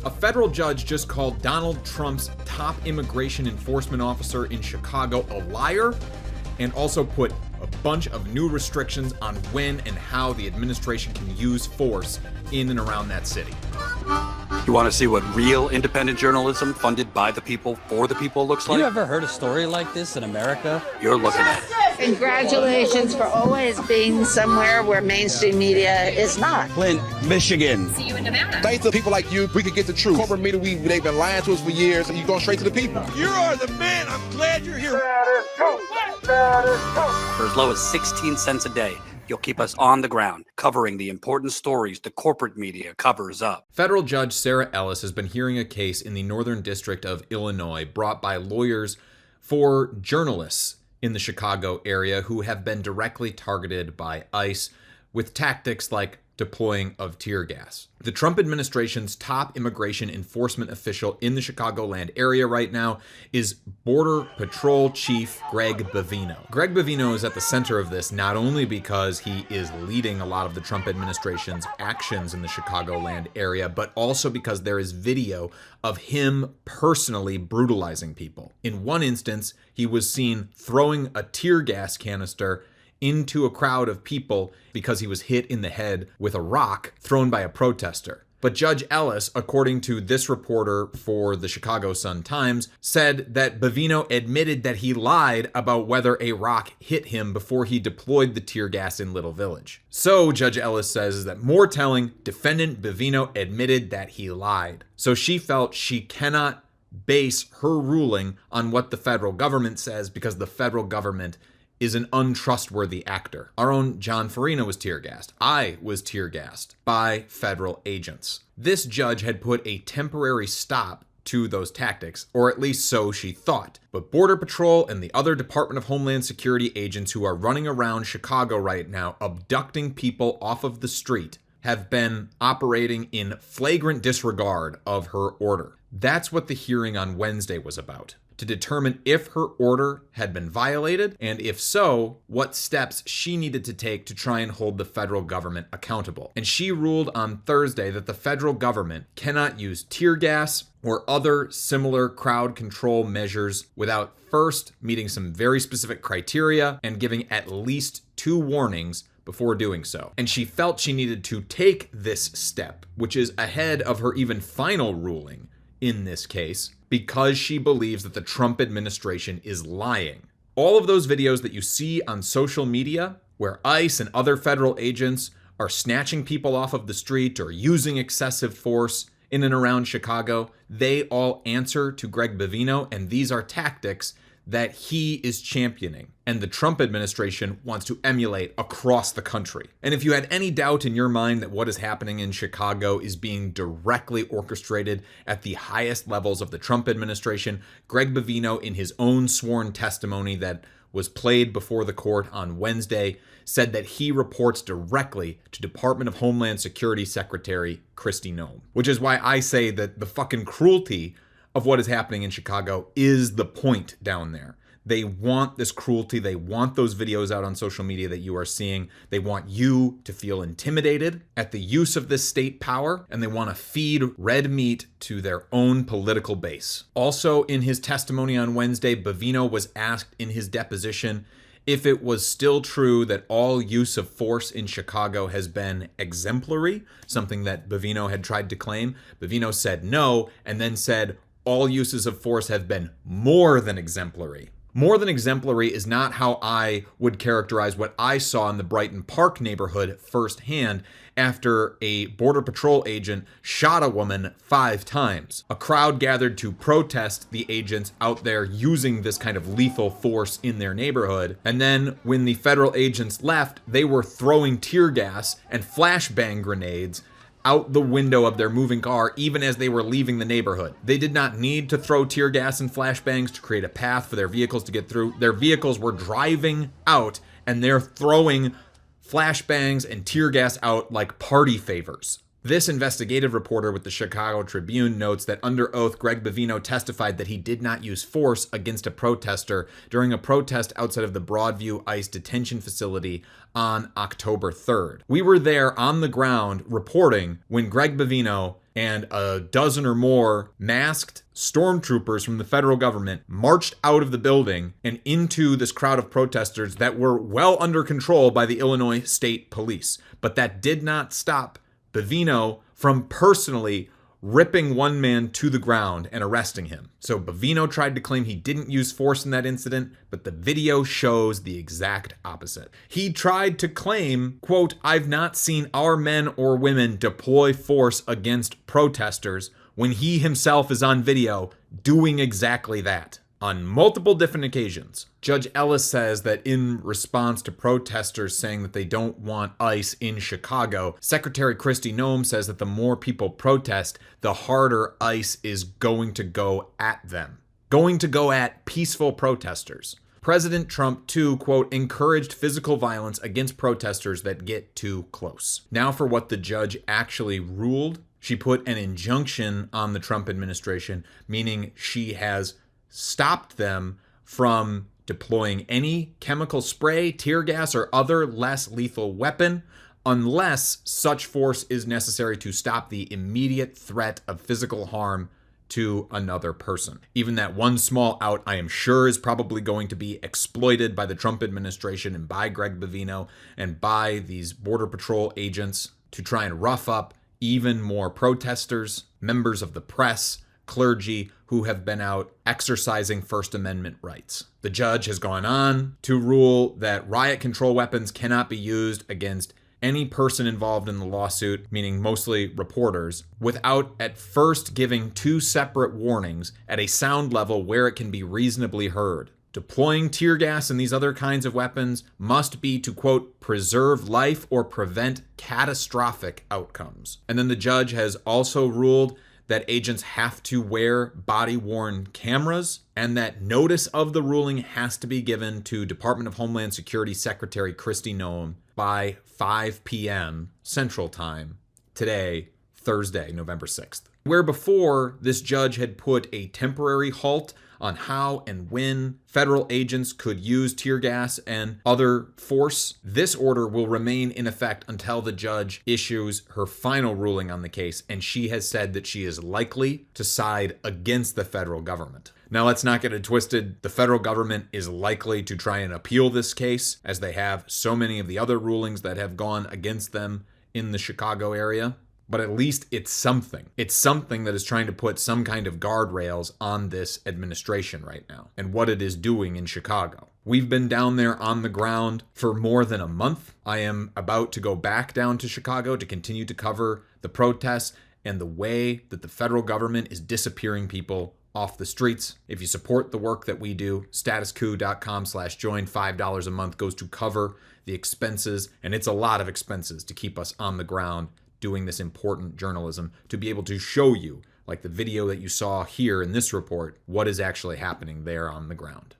A federal judge just called Donald Trump's top immigration enforcement officer in Chicago a liar, and also put a bunch of new restrictions on when and how the administration can use force in and around that city. You want to see what real independent journalism funded by the people for the people looks like? You ever heard a story like this in America? You're looking at it. Congratulations for always being somewhere where mainstream media is not. Flint, Michigan. See you in Nevada. Thanks to people like you, we can get the truth. Corporate media, they've been lying to us for years, and you're going straight to the people. You are the man. I'm glad you're here. For as low as 16 cents a day, you'll keep us on the ground, covering the important stories the corporate media covers up. Federal Judge Sarah Ellis has been hearing a case in the Northern District of Illinois brought by lawyers for journalists in the Chicago area who have been directly targeted by ICE with tactics like deploying of tear gas. The Trump administration's top immigration enforcement official in the Chicagoland area right now is Border Patrol Chief Greg Bovino. Greg Bovino is at the center of this not only because he is leading a lot of the Trump administration's actions in the Chicagoland area, but also because there is video of him personally brutalizing people. In one instance, he was seen throwing a tear gas canister into a crowd of people because he was hit in the head with a rock thrown by a protester. But Judge Ellis, according to this reporter for the Chicago Sun-Times, said that Bovino admitted that he lied about whether a rock hit him before he deployed the tear gas in Little Village. So, Judge Ellis says that more telling, defendant Bovino admitted that he lied. So she felt she cannot base her ruling on what the federal government says because the federal government is an untrustworthy actor. Our own John Farina was tear gassed. I was tear gassed by federal agents. This judge had put a temporary stop to those tactics, or at least so she thought. But Border Patrol and the other Department of Homeland Security agents who are running around Chicago right now abducting people off of the street have been operating in flagrant disregard of her order. That's what the hearing on Wednesday was about, to determine if her order had been violated, and if so, what steps she needed to take to try and hold the federal government accountable. And she ruled on Thursday that the federal government cannot use tear gas or other similar crowd control measures without first meeting some very specific criteria and giving at least 2 warnings before doing so. And she felt she needed to take this step, which is ahead of her even final ruling in this case, because she believes that the Trump administration is lying. All of those videos that you see on social media where ICE and other federal agents are snatching people off of the street or using excessive force in and around Chicago, they all answer to Greg Bovino, and these are tactics that he is championing and the Trump administration wants to emulate across the country. And if you had any doubt in your mind that what is happening in Chicago is being directly orchestrated at the highest levels of the Trump administration, Greg Bovino, in his own sworn testimony that was played before the court on Wednesday, said that he reports directly to Department of Homeland Security Secretary Kristi Noem, which is why I say that the fucking cruelty of what is happening in Chicago is the point down there. They want this cruelty. They want those videos out on social media that you are seeing. They want you to feel intimidated at the use of this state power, and they want to feed red meat to their own political base. Also, in his testimony on Wednesday, Bovino was asked in his deposition if it was still true that all use of force in Chicago has been exemplary, something that Bovino had tried to claim. Bovino said no, and then said all uses of force have been more than exemplary. More than exemplary is not how I would characterize what I saw in the Brighton Park neighborhood firsthand after a Border Patrol agent shot a woman 5 times. A crowd gathered to protest the agents out there using this kind of lethal force in their neighborhood. And then when the federal agents left, they were throwing tear gas and flashbang grenades out the window of their moving car even as they were leaving the neighborhood. They did not need to throw tear gas and flashbangs to create a path for their vehicles to get through. Their vehicles were driving out and they're throwing flashbangs and tear gas out like party favors. This investigative reporter with the Chicago Tribune notes that under oath, Greg Bovino testified that he did not use force against a protester during a protest outside of the Broadview ICE detention facility on October 3rd. We were there on the ground reporting when Greg Bovino and a dozen or more masked stormtroopers from the federal government marched out of the building and into this crowd of protesters that were well under control by the Illinois State Police. But that did not stop Bovino from personally ripping one man to the ground and arresting him. So Bovino tried to claim he didn't use force in that incident, but the video shows the exact opposite. He tried to claim, quote, "I've not seen our men or women deploy force against protesters," when he himself is on video doing exactly that. On multiple different occasions, Judge Ellis says that in response to protesters saying that they don't want ICE in Chicago, Secretary Kristi Noem says that the more people protest, the harder ICE is going to go at them, going to go at peaceful protesters. President Trump, too, quote, encouraged physical violence against protesters that get too close. Now for what the judge actually ruled. She put an injunction on the Trump administration, meaning she has stopped them from deploying any chemical spray, tear gas, or other less lethal weapon unless such force is necessary to stop the immediate threat of physical harm to another person. Even that one small out, I am sure, is probably going to be exploited by the Trump administration and by Greg Bovino and by these Border Patrol agents to try and rough up even more protesters, members of the press, clergy who have been out exercising First Amendment rights. The judge has gone on to rule that riot control weapons cannot be used against any person involved in the lawsuit, meaning mostly reporters, without at first giving two separate warnings at a sound level where it can be reasonably heard. Deploying tear gas and these other kinds of weapons must be to, quote, preserve life or prevent catastrophic outcomes. And then the judge has also ruled that agents have to wear body-worn cameras, and that notice of the ruling has to be given to Department of Homeland Security Secretary Kristi Noem by 5 p.m. Central Time today, Thursday, November 6th. Where before, this judge had put a temporary halt on how and when federal agents could use tear gas and other force, this order will remain in effect until the judge issues her final ruling on the case, and she has said that she is likely to side against the federal government. Now, let's not get it twisted. The federal government is likely to try and appeal this case, as they have so many of the other rulings that have gone against them in the Chicago area. But at least it's something. It's something that is trying to put some kind of guardrails on this administration right now and what it is doing in Chicago. We've been down there on the ground for more than a month. I am about to go back down to Chicago to continue to cover the protests and the way that the federal government is disappearing people off the streets. If you support the work that we do, statuscoup.com/join, $5 a month goes to cover the expenses, and it's a lot of expenses to keep us on the ground doing this important journalism, to be able to show you, like the video that you saw here in this report, what is actually happening there on the ground.